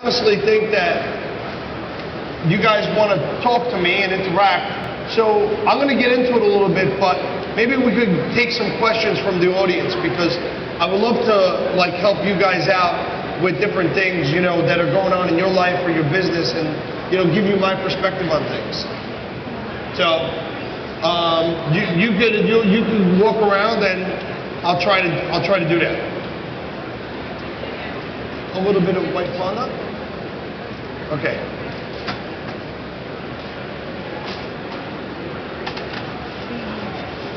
honestly think that you guys want to talk to me and interact. So I'm going to get into it a little bit, but maybe we could take some questions from the audience, because I would love to like help you guys out with different things, you know, that are going on in your life or your business, and you know, give you my perspective on things. So you can walk around, and I'll try to do that. A little bit of white fondant. Okay.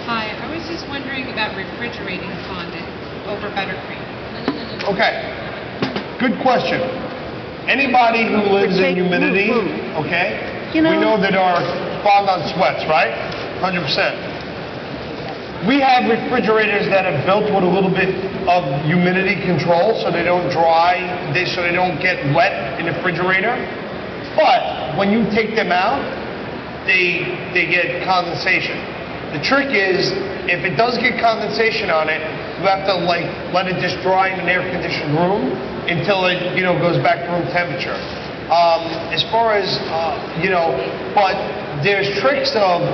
Hi, I was just wondering about refrigerating fondant over buttercream. Okay. Good question. Anybody who lives in humidity, okay, we know that our fondant sweats, right? 100%. We have refrigerators that are built with a little bit of humidity control, so they don't dry, so they don't get wet in the refrigerator. But when you take them out, they get condensation. The trick is, if it does get condensation on it, you have to like let it just dry in an air-conditioned room until it, you know, goes back to room temperature. As far as you know, but there's tricks of.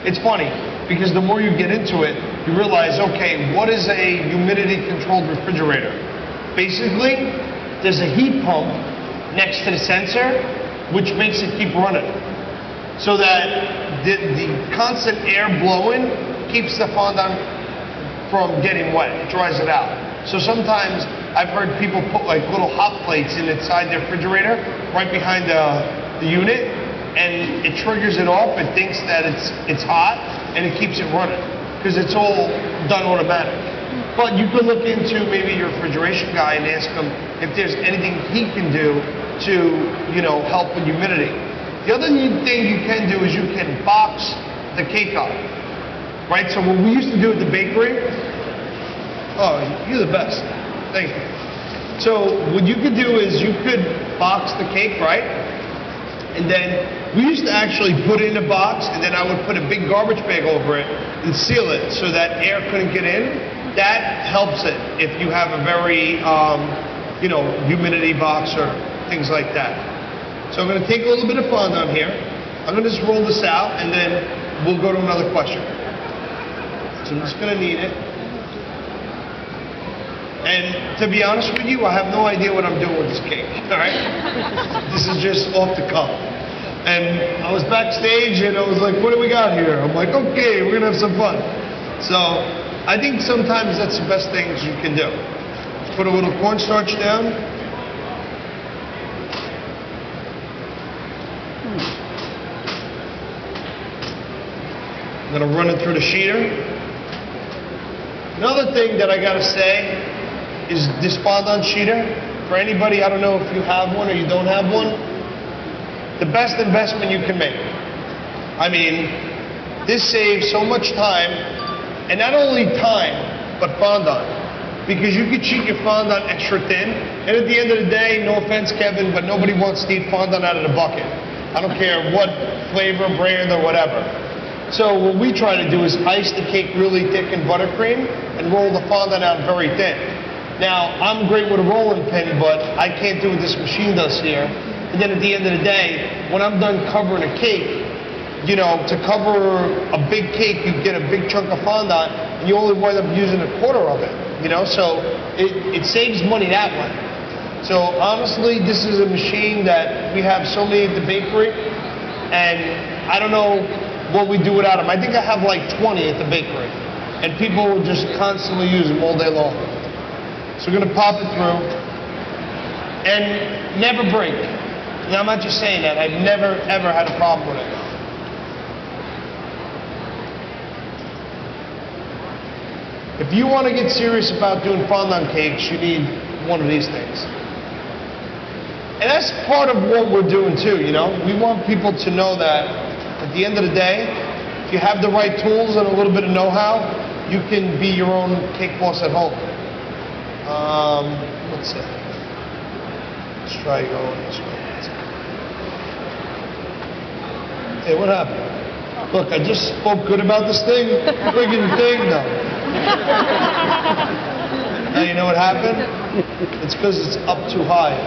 It's funny because the more you get into it, you realize, okay, what is a humidity-controlled refrigerator? Basically, there's a heat pump next to the sensor, which makes it keep running, so that the constant air blowing keeps the fondant from getting wet. It dries it out. So sometimes I've heard people put like little hot plates inside their refrigerator, right behind the unit, and it triggers it off. It thinks that it's hot, and it keeps it running because it's all done automatic. But you could look into maybe your refrigeration guy and ask him if there's anything he can do to, you know, help with humidity. The other thing you can do is you can box the cake up, right? So what we used to do at the bakery, oh, you're the best. Thank you. So what you could do is you could box the cake, right? And then we used to actually put it in a box, and then I would put a big garbage bag over it and seal it so that air couldn't get in. That helps it if you have a very, you know, humidity box or things like that. So I'm going to take a little bit of fondant here. I'm going to just roll this out, and then we'll go to another question. So I'm just going to knead it. And to be honest with you, I have no idea what I'm doing with this cake, all right? This is just off the cuff. And I was backstage, and I was like, what do we got here? I'm like, okay, we're going to have some fun. So I think sometimes that's the best things you can do. Put a little cornstarch down. I'm going to run it through the sheeter. Another thing that I got to say is this fondant sheeter. For anybody, I don't know if you have one or you don't have one, the best investment you can make. I mean, this saves so much time, and not only time, but fondant. Because you could sheet your fondant extra thin, and at the end of the day, no offense, Kevin, but nobody wants to eat fondant out of the bucket. I don't care what flavor, brand, or whatever. So what we try to do is ice the cake really thick in buttercream and roll the fondant out very thin. Now, I'm great with a rolling pin, but I can't do what this machine does here. And then at the end of the day, when I'm done covering a cake, you know, to cover a big cake, you get a big chunk of fondant, and you only wind up using a quarter of it, you know? So it saves money that way. So honestly, this is a machine that we have so many at the bakery, and I don't know what we do without them. I think I have like 20 at the bakery, and people just constantly use them all day long. So we're going to pop it through, and never break. Now, I'm not just saying that. I've never, ever had a problem with it. If you want to get serious about doing fondant cakes, you need one of these things. And that's part of what we're doing too, you know? We want people to know that at the end of the day, if you have the right tools and a little bit of know-how, you can be your own cake boss at home. Let's see. Let's try going this way. Hey, what happened? Look, I just spoke good about this thing. Friggin' thing, no. Now you know what happened? It's because it's up too high.